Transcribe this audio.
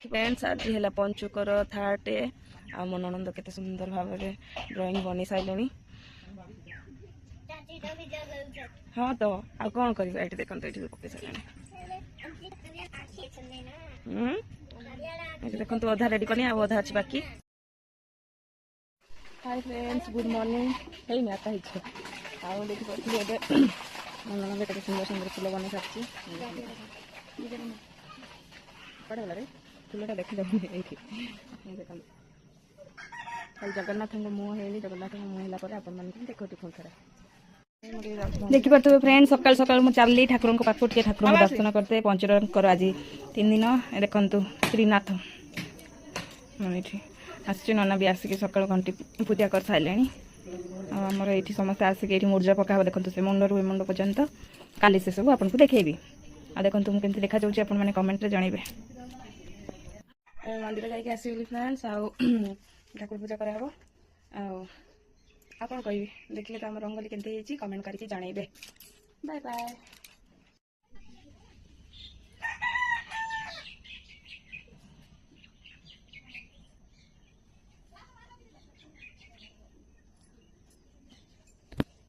Friends आज है पंचुकर third day आ मो ननंद केते सुंदर भाव में ड्राइंग बनी सारे। हाँ तो आ कौन कर देखो ये पकई सारे देखो अधा रेडी कनी अधा अच्छी बाकी। हाय फ्रेंड्स गुड मॉर्निंग है आता है देखी पड़ी ननंद केते सुंदर सुंदर फूल बन सारी पड़ेगा रे फूलटा देखी देखते देखो कल जगन्नाथ मुँह है जगन्नाथ मुँह है आप देखो टिफोन देखी पारे फ्रेंड सकाल सकाल मुझे चलली ठाकुर पाखु टे ठाकुर दर्शन करते पंचुकर आज 3 दिन देखु श्रीनाथ ये आसी नना भी आसिक सकाल घंटी पूजा कर सारे आमर ये समस्त आसिक ये मूर्जा पका देखो से मुंडर ए मुंड पर्यंत काली से सब आपको देखेबी आ देखो मुझे देखा जाऊँगी आप कमेंट जनइबे। मंदिर जाकि आसगली फ्रेंड्स आउ ठाकुर पूजा कराब आ कौन कह देखिए तो आम रंगोली केमती कमेंट करके जनइबे। Bye bye.